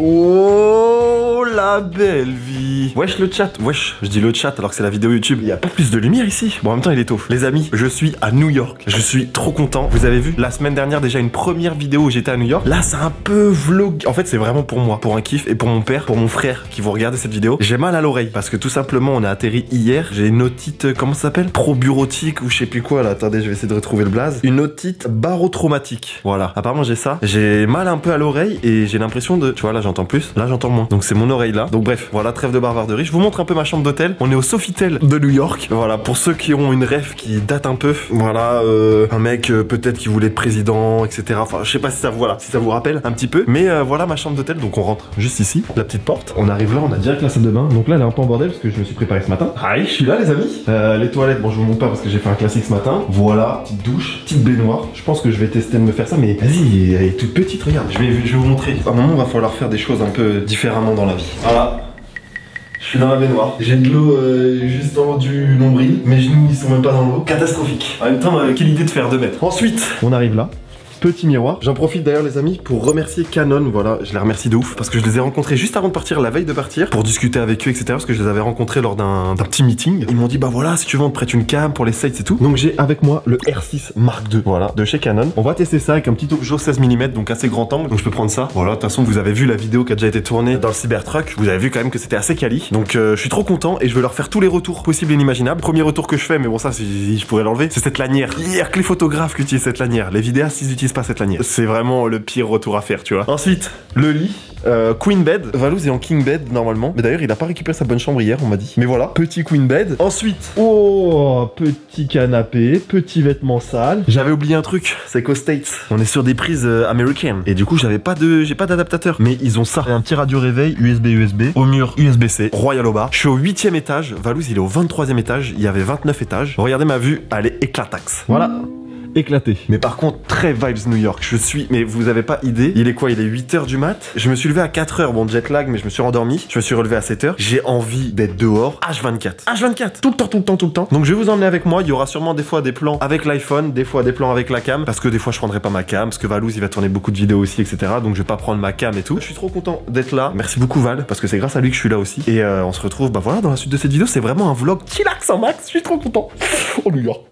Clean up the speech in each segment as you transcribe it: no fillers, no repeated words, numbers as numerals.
Oh la belle vie. Wesh le chat, wesh, je dis le chat alors que c'est la vidéo YouTube. Il y a pas plus de lumière ici. Bon en même temps il est tôt. Les amis, je suis à New York. Je suis trop content. Vous avez vu la semaine dernière déjà une première vidéo où j'étais à New York. Là c'est un peu vlog. En fait c'est vraiment pour moi, pour un kiff et pour mon père, pour mon frère qui vont regarder cette vidéo. J'ai mal à l'oreille parce que tout simplement on a atterri hier. J'ai une otite, comment ça s'appelle, proburotique ou je sais plus quoi là. Attendez, je vais essayer de retrouver le blaze. Une otite barotraumatique. Voilà. Apparemment j'ai ça. J'ai mal un peu à l'oreille et j'ai l'impression de, tu vois là j'entends plus, là j'entends moins. Donc c'est mon oreille là. Donc bref, voilà, trêve de bavarderie. Je vous montre un peu ma chambre d'hôtel. On est au Sofitel de New York. Voilà, pour ceux qui ont une rêve qui date un peu. Voilà, un mec peut-être qui voulait être président, etc. Enfin, je sais pas si ça, voilà, si ça vous rappelle un petit peu. Mais voilà ma chambre d'hôtel. Donc on rentre juste ici, la petite porte. On arrive là, on a direct la salle de bain. Donc là elle est un peu en bordel parce que je me suis préparé ce matin. Aïe, je suis là les amis. Les toilettes, bon je vous montre pas parce que j'ai fait un classique ce matin. Voilà, petite douche, petite baignoire. Je pense que je vais tester de me faire ça, mais vas-y, elle est toute petite, regarde. Je vais vous montrer. À un moment, il va falloir faire des choses un peu différemment dans la vie. Voilà. Je suis dans la baignoire. J'ai de l'eau juste en haut du nombril. Mes genoux ils sont même pas dans l'eau. Catastrophique. En même temps, quelle idée de faire 2 mètres. Ensuite, on arrive là. Petit miroir. J'en profite d'ailleurs les amis pour remercier Canon, voilà, je les remercie de ouf parce que je les ai rencontrés juste avant de partir, la veille de partir, pour discuter avec eux, etc. Parce que je les avais rencontrés lors d'un petit meeting. Ils m'ont dit bah voilà, si tu veux on te prête une cam pour les sites et tout. Donc j'ai avec moi le R6 Mark II, voilà, de chez Canon. On va tester ça avec un petit objet 16 mm, donc assez grand angle. Donc je peux prendre ça. Voilà, de toute façon vous avez vu la vidéo qui a déjà été tournée dans le Cybertruck. Vous avez vu quand même que c'était assez quali. Donc je suis trop content et je vais leur faire tous les retours possibles et inimaginables. Premier retour que je fais, mais bon ça je pourrais l'enlever, c'est cette lanière. Il y a que les photographes qui utilisent cette lanière. Les vidéastes ils n'utilisent pas cette lanière. C'est vraiment le pire retour à faire, tu vois. Ensuite, le lit. Queen bed. Valouz est en king bed normalement. Mais d'ailleurs, il a pas récupéré sa bonne chambre hier, on m'a dit. Mais voilà, petit queen bed. Ensuite, oh, petit canapé, petit vêtement sale. J'avais oublié un truc, c'est qu'aux States, on est sur des prises américaines. Et du coup, j'ai pas d'adaptateur. Mais ils ont ça. Un petit radio réveil USB. Au mur USB-C. Royal au bas. Je suis au 8e étage. Valouz, il est au 23e étage. Il y avait 29 étages. Regardez ma vue, elle est éclataxe. Voilà. Éclaté. Mais par contre, très vibes New York. Je suis, mais vous avez pas idée. Il est quoi? Il est 8h du mat. Je me suis levé à 4h. Bon, jet lag, mais je me suis rendormi. Je me suis relevé à 7h. J'ai envie d'être dehors. H24. H24. Tout le temps. Donc, je vais vous emmener avec moi. Il y aura sûrement des fois des plans avec l'iPhone, des fois des plans avec la cam. Parce que des fois, je prendrai pas ma cam. Parce que Valouz, il va tourner beaucoup de vidéos aussi, etc. Donc, je vais pas prendre ma cam et tout. Je suis trop content d'être là. Merci beaucoup, Val. Parce que c'est grâce à lui que je suis là aussi. Et on se retrouve, bah voilà, dans la suite de cette vidéo. C'est vraiment un vlog chillax en max. Je suis trop content. Oh, New York.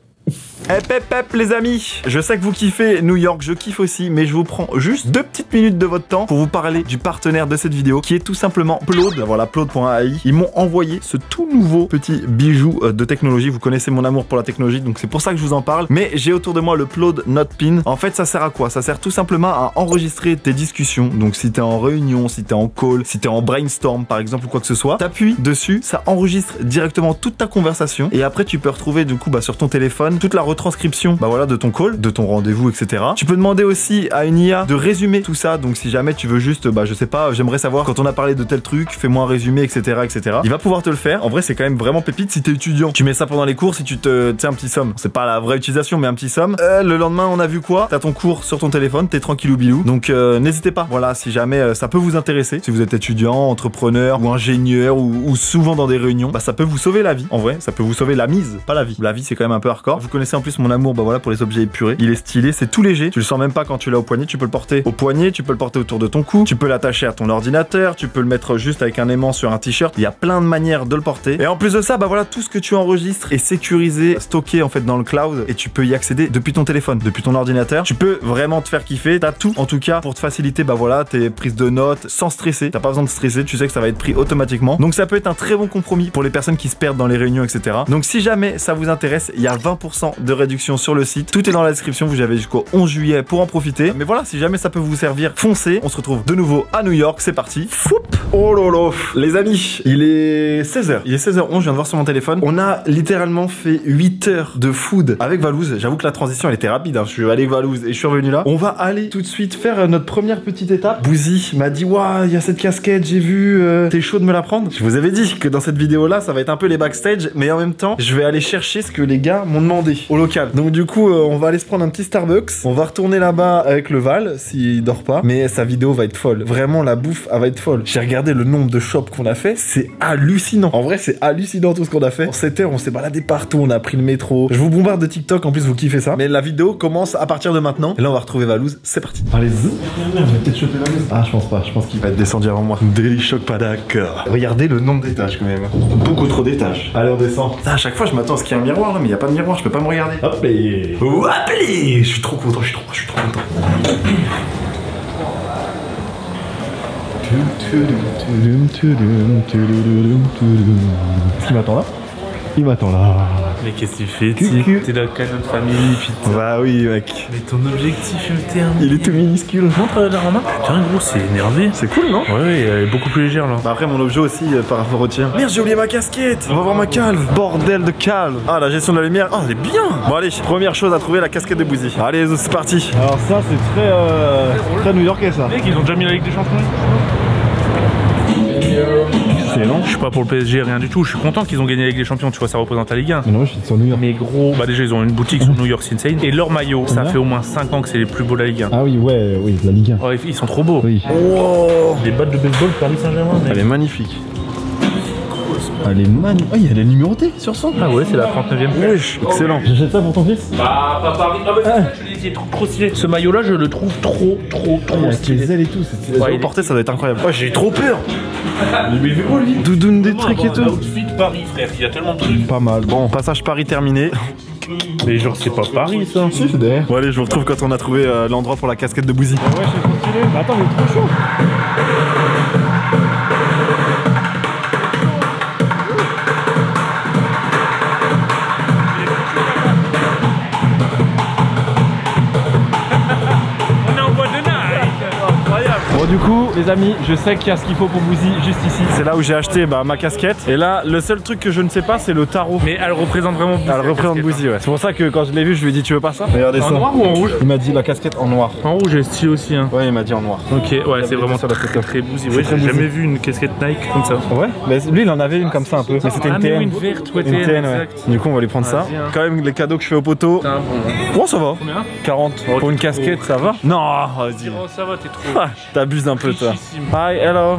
Hep les amis, je sais que vous kiffez New York, je kiffe aussi, mais je vous prends juste 2 petites minutes de votre temps pour vous parler du partenaire de cette vidéo qui est tout simplement Plaud. Voilà, Plaud.ai. Ils m'ont envoyé ce tout nouveau petit bijou de technologie. Vous connaissez mon amour pour la technologie, donc c'est pour ça que je vous en parle. Mais j'ai autour de moi le Plaud Note Pin. En fait, ça sert à quoi? Ça sert tout simplement à enregistrer tes discussions. Donc si t'es en réunion, si t'es en call, si t'es en brainstorm par exemple ou quoi que ce soit, t'appuies dessus, ça enregistre directement toute ta conversation et après tu peux retrouver du coup sur ton téléphone toute la retranscription voilà, de ton call, de ton rendez-vous, etc. Tu peux demander aussi à une IA de résumer tout ça. Donc si jamais tu veux juste, je sais pas, j'aimerais savoir quand on a parlé de tel truc, fais-moi un résumé, etc., etc. Il va pouvoir te le faire. En vrai, c'est quand même vraiment pépite si t'es étudiant. Tu mets ça pendant les cours, si tu te, un petit somme. C'est pas la vraie utilisation, mais un petit somme. Le lendemain, on a vu quoi? T'as ton cours sur ton téléphone, t'es tranquillou bilou. Donc n'hésitez pas. Voilà, si jamais ça peut vous intéresser, si vous êtes étudiant, entrepreneur ou ingénieur ou souvent dans des réunions, ça peut vous sauver la vie. En vrai, ça peut vous sauver la mise, pas la vie. La vie, c'est quand même un peu hardcore. Vous connaissez en plus mon amour voilà, pour les objets épurés. Il est stylé, c'est tout léger. Tu le sens même pas quand tu l'as au poignet. Tu peux le porter au poignet, tu peux le porter autour de ton cou. Tu peux l'attacher à ton ordinateur. Tu peux le mettre juste avec un aimant sur un t-shirt. Il y a plein de manières de le porter. Et en plus de ça, voilà, tout ce que tu enregistres est sécurisé, stocké en fait dans le cloud. Et tu peux y accéder depuis ton téléphone, depuis ton ordinateur. Tu peux vraiment te faire kiffer. T'as tout en tout cas pour te faciliter voilà, tes prises de notes sans stresser. T'as pas besoin de stresser. Tu sais que ça va être pris automatiquement. Donc ça peut être un très bon compromis pour les personnes qui se perdent dans les réunions, etc. Donc si jamais ça vous intéresse, il y a 20% de réduction sur le site. Tout est dans la description, vous avez jusqu'au 11 juillet pour en profiter. Mais voilà, si jamais ça peut vous servir, foncez. On se retrouve de nouveau à New York, c'est parti. Foup. Oh lolo. Les amis, il est 16h. Il est 16h11, je viens de voir sur mon téléphone. On a littéralement fait 8 heures de food avec Valouz. J'avoue que la transition, elle était rapide. Hein. Je suis allé avec Valouz et je suis revenu là. On va aller tout de suite faire notre première petite étape. Bouzy m'a dit, waouh, il y a cette casquette, j'ai vu, t'es chaud de me la prendre? Je vous avais dit que dans cette vidéo là, ça va être un peu les backstage, mais en même temps, je vais aller chercher ce que les gars m'ont demandé. Oh local. Donc du coup, on va aller se prendre un petit Starbucks. On va retourner là-bas avec le Val, s'il dort pas. Mais sa vidéo va être folle. Vraiment, la bouffe, elle va être folle. J'ai regardé le nombre de shops qu'on a fait. C'est hallucinant. En vrai, c'est hallucinant tout ce qu'on a fait. En 7 heures, on s'est baladé partout. On a pris le métro. Je vous bombarde de TikTok. En plus, vous kiffez ça. Mais la vidéo commence à partir de maintenant. Et là, on va retrouver Valouz. C'est parti. Allez-y. Je vais peut-être choper la luz. Ah, je pense pas. Je pense qu'il va être descendu avant moi. Daily Shock, pas d'accord. Regardez le nombre d'étages quand même. Beaucoup trop d'étages. Allez, on descend. Ça, à chaque fois, je m'attends à ce qu'il y ait un miroir là, mais il n'y a pas de miroir. Je peux pas me regarder. Hop et... Hop et... Je suis trop content. Je suis trop content. Est-ce qu'il m'attend là? Il m'attend là. Mais qu'est-ce que tu fais? T'es dans Canon Family, putain. Bah oui, mec. Mais ton objectif est terminé. Il est tout minuscule. Montre la remarque. Putain, gros, c'est énervé. C'est cool, non? Ouais, elle est beaucoup plus légère là. Bah après, mon objet aussi par rapport au tien. Merde, j'ai oublié ma casquette. On va voir ma calve. Bordel de calve. Ah, la gestion de la lumière. Ah, elle est bien. Bon, allez, première chose à trouver, la casquette de Bouzy. Allez, c'est parti. Alors, ça, c'est très new-yorkais, ça. Mec, ils ont déjà mis la Ligue des Champions. C'est long. Je suis pas pour le PSG, rien du tout. Je suis content qu'ils ont gagné la Ligue des Champions. Tu vois, ça représente la Ligue 1. Mais non, je suis sur New York. Mais gros, bah déjà, ils ont une boutique sur New York, c'est insane. Et leur maillot, ça fait au moins 5 ans que c'est les plus beaux de la Ligue 1. Ah oui, ouais, oui, la Ligue 1. Ouais, ils sont trop beaux. Oui. Oh, Les bottes de baseball Paris Saint-Germain. elle est magnifique. Elle est magnifique. Oh, elle est numérotée sur son. Ah ouais, c'est la 39e. Wesh, excellent. J'achète ça pour ton fils. Bah, pas Paris. Ah bah, je l'ai dit, trop stylé. Ce maillot-là, je le trouve trop Avec stylé. les ailes et tout. Ouais, au porter, ça doit être incroyable. Ouais, j'ai eu trop peur. Mais il est beau, lui. Doudoune des trucs et tout. Outfit Paris, frère. Il y a tellement de trucs. Pas mal. Bon, passage Paris terminé. Mais genre, c'est pas Paris, ça. Si, c'est derrière. Bon, allez, je vous retrouve quand on a trouvé l'endroit pour la casquette de Bouzy. Ouais, c'est trop stylé. Mais attends, il est trop chaud. Bon du coup les amis, je sais qu'il y a ce qu'il faut pour Bouzy juste ici. C'est là où j'ai acheté ma casquette. Et là, le seul truc que je ne sais pas, c'est le tarot. Mais elle représente vraiment Bouzy. Elle représente Bouzy, ouais. C'est pour ça que quand je l'ai vu, je lui ai dit, tu veux pas ça? Regardez En ça. noir ou en rouge? Il m'a dit la casquette en noir. En rouge, j'ai style aussi. Hein. Ouais, il m'a dit en noir. Ok, ouais, c'est vraiment sur la photo. très Bouzy. C'est Ouais, très j'ai Bouzy. jamais vu une casquette Nike comme ça. Ouais, mais lui, il en avait une comme ça un peu. Mais c'était une mais TN. oui, une verte, ouais, Une TN, ouais. exact. Du coup, on va lui prendre ça. Vas-y, hein. Quand même, les cadeaux que je fais au poteau. Putain, bon. Oh, ça va. Combien? 40. Pour une casquette, ça va? Non, vas-y. Oh, ça va, t'es trop. Ah, t'abuses un peu, toi. Richissime. Hi, hello.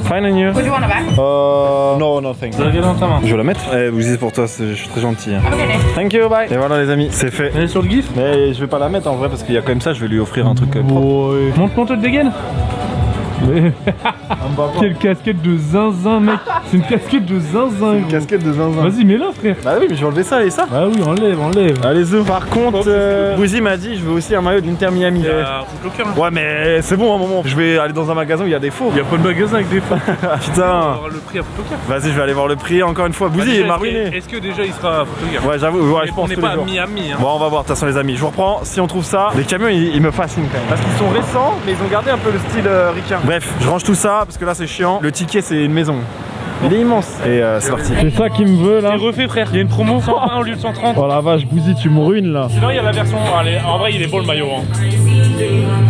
Fine and you? Would you want a back? No, no, thanks. Tu l'as dans ta main. Je vais la mettre? Eh, Bouzy, pour toi, je suis très gentil. Hein. Have a good day. Thank you, bye. Et voilà, les amis, c'est fait. Elle est sur le gif? Mais je vais pas la mettre en vrai parce qu'il y a quand même ça, je vais lui offrir un truc propre. Ouais. Monte le dégaine. Mais... Quelle casquette de zinzin mec. C'est une casquette de zinzin gros. Casquette de zinzin. Vas-y mets-la frère. Bah oui, mais je vais enlever ça et ça. Ah oui enlève. Allez, Zou. Par contre, Bouzy m'a dit, je veux aussi un maillot d'Inter Miami. Footlocker. Ouais, mais c'est bon, un moment. Je vais aller dans un magasin où il y a des faux. Il y a pas de magasin avec des faux. Putain. On va voir le prix à Footlocker. Vas-y, je vais aller voir le prix encore une fois. Bouzy, il m'a ruiné. Est-ce que déjà il sera à Footlocker? Ouais, j'avoue, ouais, je On pense n'est tous pas les à jours. Miami. Hein. Bon, on va voir, de toute façon, les amis. Je vous reprends. Si on trouve ça, les camions, ils me fascinent quand même. Parce qu'ils sont récents, mais ils ont gardé un peu le style ricain. Bref, je range tout ça parce que là, c'est chiant. Le ticket, c'est une maison. Il est immense. Et c'est parti. C'est ça qui me veut là. C'est refait, frère. Il y a une promo 120 au lieu de 130. Oh la vache Bouzy tu me ruines là. Sinon, il y a la version. Allez, en vrai, il est beau le maillot. Hein.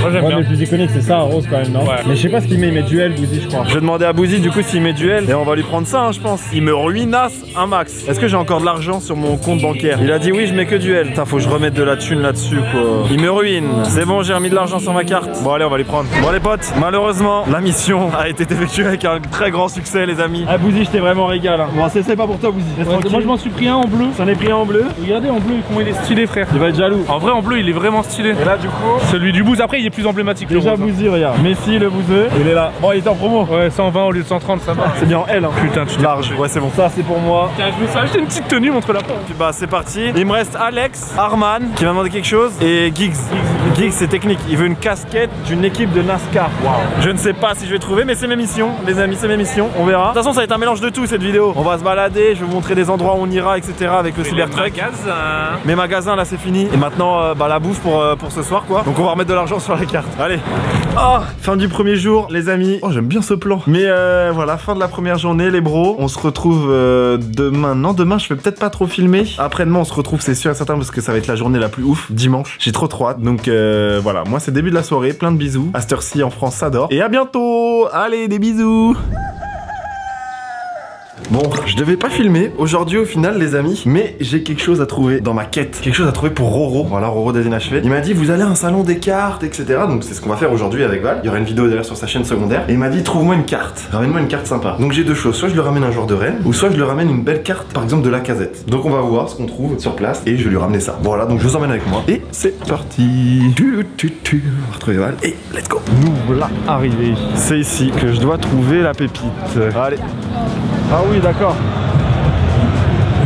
Moi, j'aime Ouais bien. mais le plus iconique c'est ça en rose quand même non? Ouais. Mais je sais pas ce qu'il met, il met duel Bouzy je crois. Je vais demander à Bouzy du coup s'il met duel et on va lui prendre ça, hein, je pense. Il me ruinasse un max. Est-ce que j'ai encore de l'argent sur mon compte bancaire? Il a dit oui, je mets que duel. Putain, faut que je remette de la thune là-dessus quoi. Il me ruine. C'est bon, j'ai remis de l'argent sur ma carte. Bon, allez, on va les prendre. Bon, les potes, malheureusement, la mission a été effectuée avec un très grand succès, les amis. Ah Bouzy je t'ai vraiment régalé hein. Bon c'est pas pour toi Bouzy. Laisse tranquille. Moi, je m'en suis pris un en bleu. J'en ai pris un en bleu. Regardez en bleu, comment il est stylé, frère. Il va être jaloux. En vrai, en bleu, il est vraiment stylé. Et là, du coup, Celui du Bouzy, après, il est plus emblématique. Déjà le rose, hein. Bouzy regarde. Messi le bouseux. Il est là. Bon il est en promo. Ouais, 120 au lieu de 130, ça va. c'est bien en L. Hein. Putain, tu t'es Large. Ouais, c'est bon. Ça c'est pour moi. Tiens, je me suis acheté une petite tenue, montre la porte. Bah, c'est parti. Il me reste Alex, Arman qui m'a demandé quelque chose et Giggs. Giggs, c'est technique. Il veut une casquette d'une équipe de NASCAR. Waouh. Je ne sais pas si je vais trouver, mais c'est mes missions, les amis, c'est mes missions. On verra. De toute façon, ça va être un mélange de tout cette vidéo. On va se balader, je vais vous montrer des endroits où on ira, etc. avec le Cybertruck. Mes magasins là, c'est fini. Et maintenant, bah, la bouffe pour ce soir, quoi. Donc, on va remettre de l'argent sur la carte. Allez. Oh, fin du premier jour, les amis. Oh, j'aime bien ce plan. Mais voilà, fin de la première journée, les bros. On se retrouve demain. Non, demain, je vais peut-être pas trop filmer. Après-demain, on se retrouve, c'est sûr et certain, parce que ça va être la journée la plus ouf. Dimanche. J'ai trop hâte. Donc voilà, moi, c'est début de la soirée. Plein de bisous. À cette heure-ci, en France, ça dort. Et à bientôt. Allez, des bisous. Bon, je devais pas filmer aujourd'hui au final les amis, mais j'ai quelque chose à trouver dans ma quête. Quelque chose à trouver pour Roro. Voilà, Roro des inachevés. Il m'a dit vous allez à un salon des cartes, etc. Donc c'est ce qu'on va faire aujourd'hui avec Val. Il y aura une vidéo d'ailleurs sur sa chaîne secondaire. Et il m'a dit trouve-moi une carte. Ramène-moi une carte sympa. Donc j'ai deux choses. Soit je lui ramène un joueur de Rennes, ou soit je lui ramène une belle carte par exemple de Lacazette. Donc on va voir ce qu'on trouve sur place et je vais lui ramener ça. Voilà, donc je vous emmène avec moi. Et c'est parti. On va retrouver Val et let's go. Nous voilà arrivés. C'est ici que je dois trouver la pépite. Allez. Ah oui, d'accord.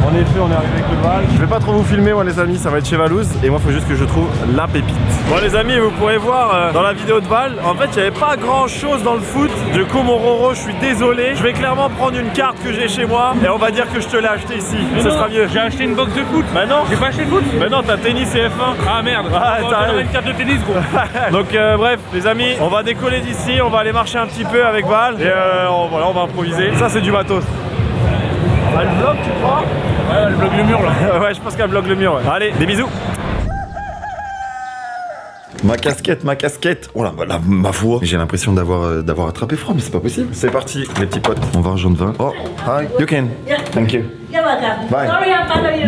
En effet, on est arrivé avec le Val. Je vais pas trop vous filmer moi les amis, ça va être chez Valouz et moi faut juste que je trouve la pépite. Bon les amis, vous pourrez voir dans la vidéo de Val, en fait il n'y avait pas grand chose dans le foot. Du coup mon Roro, je suis désolé. Je vais clairement prendre une carte que j'ai chez moi et on va dire que je te l'ai acheté ici. Ce sera mieux. J'ai acheté une box de foot. Bah non. J'ai pas acheté de foot. Mais non, t'as tennis et F1. Ah merde. T'as une carte de tennis gros. Donc bref les amis, on va décoller d'ici, on va aller marcher un petit peu avec Val et voilà, on va improviser. Ça c'est du matos. Elle bloque tu crois? Ouais, elle bloque le mur là. Ouais, je pense qu'elle bloque le mur. Ouais. Allez, des bisous. Ma casquette. Oh là, ma voix. J'ai l'impression d'avoir attrapé froid, mais c'est pas possible. C'est parti, les petits potes. On va rejoindre 20. Oh, hi, you can. Thank you. You're welcome. Bye. Sorry, I'm bothering you.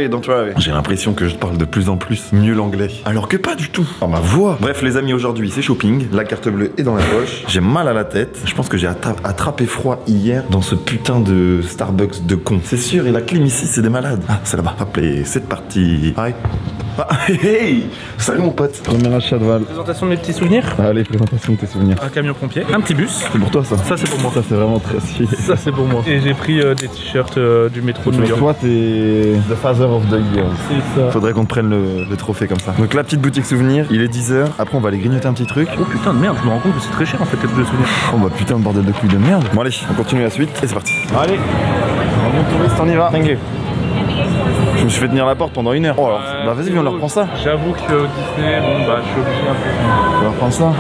Don't worry. J'ai l'impression que je parle de plus en plus mieux l'anglais. Alors que pas du tout. Oh, ma voix. Bref, les amis, aujourd'hui, c'est shopping. La carte bleue est dans la poche. J'ai mal à la tête. Je pense que j'ai attrapé froid hier dans ce putain de Starbucks de con. C'est sûr, et la clim ici, c'est des malades. Ah, c'est là-bas. Hop, et c'est parti. Hi. Ah, hey, salut mon pote. Premier achat de Val. Présentation de mes petits souvenirs. Allez, présentation de tes souvenirs. Un camion pompier, un petit bus. C'est pour toi ça? Ça c'est pour moi. Ça c'est vraiment très stylé. Ça c'est pour moi. Et j'ai pris des t-shirts du métro de New York. Toi t'es the father of the year. C'est ça. Faudrait qu'on te prenne le trophée comme ça. Donc la petite boutique souvenir, il est 10h. Après on va aller grignoter un petit truc. Oh putain de merde, je me rends compte que c'est très cher en fait les de souvenirs. Oh bah putain de bordel de couilles de merde. Bon allez, on continue la suite et c'est parti. Allez, On touriste, on y va. Thank you. Je me suis fait tenir la porte pendant 1 heure. Oh alors, bah vas-y, viens, on leur prend ça. J'avoue que Disney, bon bah je suis obligé un peu. On leur prend ça.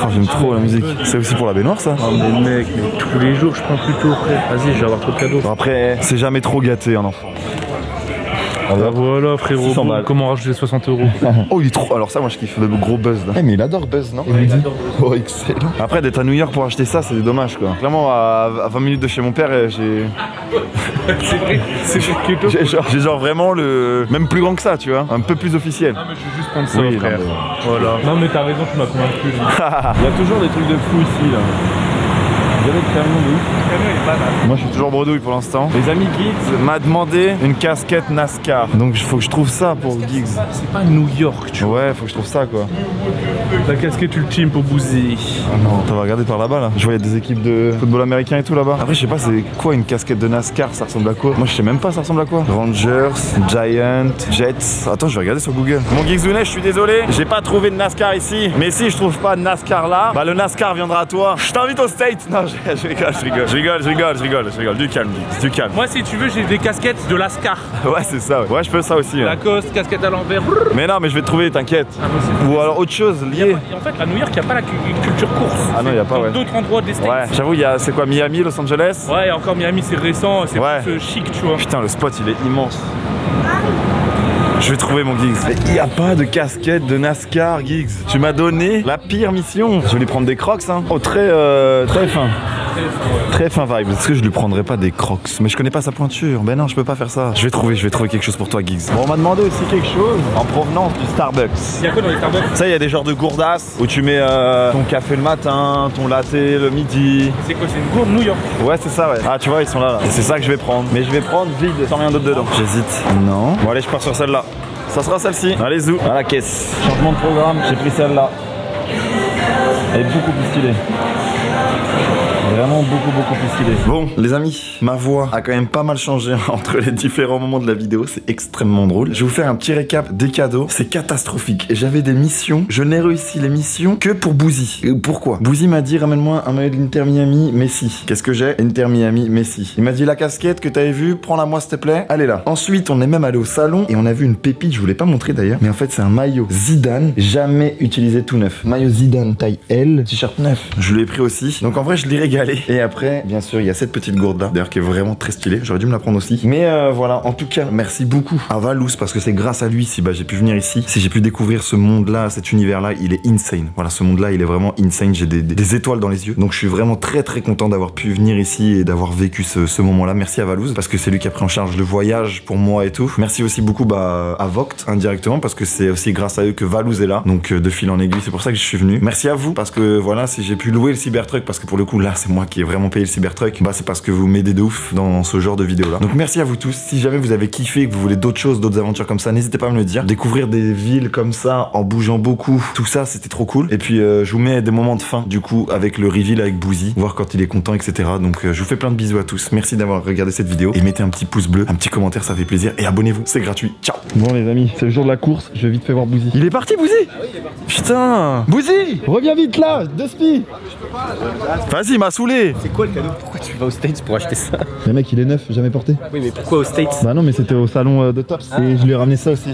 Oh, j'aime trop la musique. C'est aussi pour la baignoire ça. Oh mais mec, mais tous les jours je prends plutôt frère. Vas-y, je vais avoir trop de cadeaux. Bon, après, c'est jamais trop gâté un enfant. Ah voilà frérot, 600 balles. Comment rajouter 60 €? Oh il est trop. Alors ça moi je kiffe le gros Buzz là. Eh mais il adore Buzz non? Il adore Buzz. Oh excellent. Après d'être à New York pour acheter ça c'est dommage quoi. Clairement à 20 minutes de chez mon père j'ai... C'est vrai, c'est vrai. J'ai genre vraiment le... Même plus grand que ça tu vois. Un peu plus officiel. Non mais je vais juste prendre ça Oui, frère. non, Voilà. Non mais t'as raison, tu m'as convaincu. il y a toujours des trucs de fou ici là. Il y avait le camion de ouf. Le camion il est pas mal. Moi je suis toujours bredouille pour l'instant. Les amis Giggs m'a demandé une casquette NASCAR. Donc il faut que je trouve ça pour Giggs. C'est pas New York tu vois. Ouais faut que je trouve ça quoi. La casquette ultime pour Bouzy. Ah non, ça va regarder par là-bas là. Je vois il y a des équipes de football américain et tout là-bas. Après je sais pas c'est quoi une casquette de NASCAR, ça ressemble à quoi? Moi je sais même pas ça ressemble à quoi. Rangers, Giant, Jets. Attends je vais regarder sur Google. Mon Geekzounet, je suis désolé, j'ai pas trouvé de NASCAR ici. Mais si je trouve pas de NASCAR là, bah le NASCAR viendra à toi. Je t'invite au States. Non je rigole. Du calme, du calme. Moi si tu veux j'ai des casquettes de Lascar. Ouais c'est ça ouais je peux ça aussi. Ouais. Lacoste, casquette à l'envers. Mais non mais je vais te trouver t'inquiète. Ah, Ou alors autre chose lié. En fait à New York il n'y a pas la culture course. Ah non il y a pas dans ouais. D'autres endroits des States. Ouais j'avoue il y a c'est quoi Miami, Los Angeles. Ouais et encore Miami c'est récent, c'est ouais. plus chic tu vois. Putain le spot il est immense. Je vais trouver mon Giggs. Il n'y a pas de casquette de NASCAR Giggs. Tu m'as donné la pire mission. Je vais lui prendre des crocs hein. Oh très fin. Très fin vibe. Est-ce que je lui prendrais pas des crocs? Mais je connais pas sa pointure. Ben non, je peux pas faire ça. Je vais trouver quelque chose pour toi, Giggs. Bon, on m'a demandé aussi quelque chose en provenance du Starbucks. Il y a quoi dans les Starbucks? Ça, il y a des genres de gourdasses où tu mets ton café le matin, ton latte le midi. C'est quoi? C'est une gourde New York? Ouais, c'est ça, ouais. Ah, tu vois, ils sont là. Et c'est ça que je vais prendre. Mais je vais prendre vide, sans rien d'autre dedans. J'hésite. Non. Bon, allez, je pars sur celle-là. Ça sera celle-ci. Allez, zou. À la caisse. Changement de programme, j'ai pris celle-là. Elle est beaucoup plus stylée. Vraiment beaucoup plus stylé. Bon les amis, ma voix a quand même pas mal changé entre les différents moments de la vidéo, c'est extrêmement drôle. Je vais vous faire un petit récap des cadeaux, c'est catastrophique. Et j'avais des missions, je n'ai réussi les missions que pour Bouzy. Pourquoi? Bouzy m'a dit ramène-moi un maillot de l'Inter Miami Messi. Qu'est-ce que j'ai? Inter Miami Messi. Il m'a dit la casquette que t'avais vue, prends-la moi s'il te plaît, elle est là. Ensuite on est même allé au salon et on a vu une pépite, je vous l'ai pas montré d'ailleurs, mais en fait c'est un maillot Zidane, jamais utilisé tout neuf. Maillot Zidane taille L, t-shirt neuf. Je lui ai pris aussi aussi. Donc en vrai, je l'ai régalé. Et après, bien sûr, il y a cette petite gourde là, d'ailleurs qui est vraiment très stylée. J'aurais dû me la prendre aussi. Mais voilà, en tout cas, merci beaucoup à Valouz parce que c'est grâce à lui si j'ai pu venir ici, si j'ai pu découvrir ce monde-là, cet univers-là, il est insane. Voilà, ce monde-là, il est vraiment insane. J'ai des étoiles dans les yeux. Donc je suis vraiment très content d'avoir pu venir ici et d'avoir vécu ce moment-là. Merci à Valouz parce que c'est lui qui a pris en charge le voyage pour moi et tout. Merci aussi beaucoup à Vogt indirectement parce que c'est aussi grâce à eux que Valouz est là. Donc de fil en aiguille, c'est pour ça que je suis venu. Merci à vous parce que voilà, si j'ai pu louer le Cybertruck, parce que pour le coup là, c'est moi qui ai vraiment payé le Cybertruck, bah c'est parce que vous m'aidez de ouf dans ce genre de vidéo là. Donc merci à vous tous. Si jamais vous avez kiffé, que vous voulez d'autres choses, d'autres aventures comme ça, n'hésitez pas à me le dire. Découvrir des villes comme ça en bougeant beaucoup, tout ça c'était trop cool. Et puis je vous mets des moments de fin du coup avec le reveal avec Boozy, voir quand il est content, etc. Donc je vous fais plein de bisous à tous. Merci d'avoir regardé cette vidéo et mettez un petit pouce bleu, un petit commentaire, ça fait plaisir et abonnez-vous, c'est gratuit. Ciao. Bon les amis, c'est le jour de la course, je vais vite fait voir Boozy. Il est parti Boozy? Ah oui, il est parti. Putain, Boozy, reviens vite là, de spi. Vas-y, il m'a saoulé. C'est quoi le cadeau? Pourquoi tu vas aux States pour acheter ça? Le mec il est neuf, jamais porté. Oui mais pourquoi aux States? Bah non mais c'était au salon de Tops et je lui ai ramené ça aussi.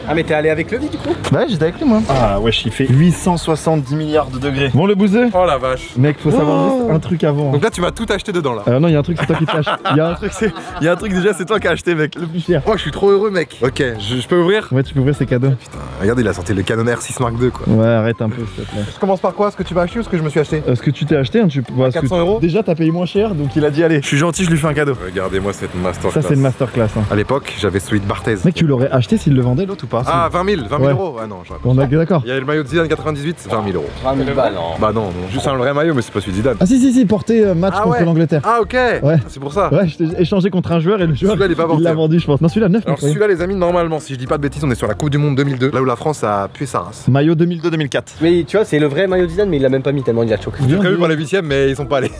Ah mais t'es allé avec Levi du coup? Bah j'étais avec lui moi. Ah wesh, il fait 870 milliards de degrés. Bon le Boozy. Oh la vache. Mec faut savoir juste un truc avant. Donc là tu m'as tout acheté dedans là. Non il y a un truc c'est toi qui t'achètes. Il y a un truc déjà c'est toi qui as acheté mec. le plus cher. Oh je suis trop heureux mec. Ok, je peux ouvrir? Ouais tu peux ouvrir ses cadeaux. Putain, regarde il a sorti le Canon R6 Mark II quoi. Ouais arrête un peu s'il te plaît. Je commence par quoi? Ce que tu vas acheter ou ce que je me suis acheté? Ce que tu t'es acheté, hein, 400 euros. Déjà t'as payé moins cher donc il a dit allez. Je suis gentil, je lui fais un cadeau. Regardez-moi cette masterclass. Ça c'est une masterclass hein. À l'époque j'avais celui de Barthez. Mec tu l'aurais acheté s'il le vendait l'autre ou pas? Ah 20 000 Ouais. euros. Ah non j'aurais pas. On est d'accord. Il y avait le maillot de Zidane 98, 20 000 euros. 20 000 balles non. Bah non, juste un vrai maillot mais c'est pas celui de Zidane. Ah si porté match Ah contre ouais. l'Angleterre. Ah ok. Ouais. C'est pour ça. Ouais je t'ai échangé contre un joueur et le joueur Celui-là, il est pas porté. l'a vendu je pense. Non celui-là neuf. Alors celui-là les amis, normalement si je dis pas de bêtises on est sur la Coupe du Monde 2002, là où la France a pué sa race. Maillot 2002-2004. Mais tu vois c'est le vrai maillot de Zidane mais il l'a même pas mis tellement il a choqué. J'ai prévu pour les 8ème mais ils sont pas allés.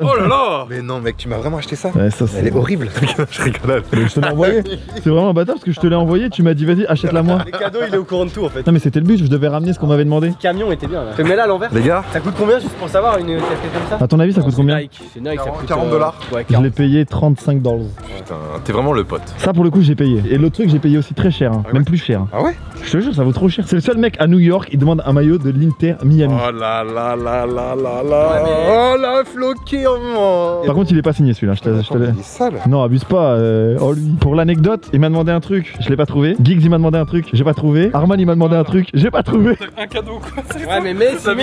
Oh là là. Mais non mec tu m'as vraiment acheté ça? Ouais ça c'est. Elle est horrible. Je rigole. Je te l'ai envoyé. C'est vraiment un bâtard parce que je te l'ai envoyé, tu m'as dit vas-y achète-la moi. Les cadeaux il est au courant de tout en fait. Non mais c'était le but, je devais ramener ce qu'on m'avait demandé. Le camion était bien là. Mais là à l'envers. Les gars, Ça coûte combien juste pour savoir une casquette comme ça? À ton avis ça coûte combien? C'est Nike ça coûte 40 $. Ouais Je l'ai payé 35$. putain, t'es vraiment le pote. Ça pour le coup j'ai payé. Et l'autre truc j'ai payé aussi très cher, hein. Ah ouais. Même plus cher. Ah ouais? Je te jure ça vaut trop cher. C'est le seul mec à New York, il demande un maillot de l'Inter Miami. Oh là là là là là là. Oh la floquée en moi. Par contre il est pas signé celui-là, je te l'ai. Il est sale. Non abuse pas, oh lui. Pour l'anecdote, il m'a demandé un truc, je l'ai pas trouvé. Giggs il m'a demandé un truc, j'ai pas trouvé. Arman il m'a demandé un truc, j'ai pas trouvé. Un cadeau quoi. Ouais mais Messi Ça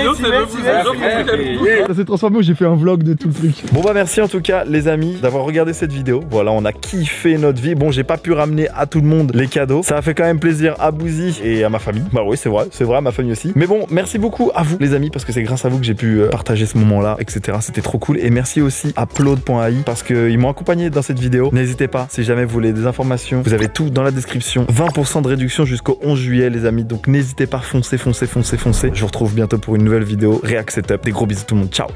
s'est transformé où j'ai fait un vlog de tout le truc. Bon bah merci en tout cas les amis d'avoir regardé cette vidéo. Voilà, on a kiffé notre vie. Bon, j'ai pas pu ramener à tout le monde les cadeaux. Ça a fait quand même plaisir à Boozy et à ma famille. Bah oui, c'est vrai à ma famille aussi. Mais bon, merci beaucoup à vous les amis parce que c'est grâce à vous que j'ai pu partager ce moment-là, etc. C'était trop cool. Et merci aussi à Upload.ai parce qu'ils m'ont accompagné dans cette vidéo. N'hésitez pas, si jamais vous voulez des informations, vous avez tout dans la description. 20% de réduction jusqu'au 11 juillet les amis. Donc n'hésitez pas, foncez. Je vous retrouve bientôt pour une nouvelle vidéo React Setup. Des gros bisous tout le monde. Ciao.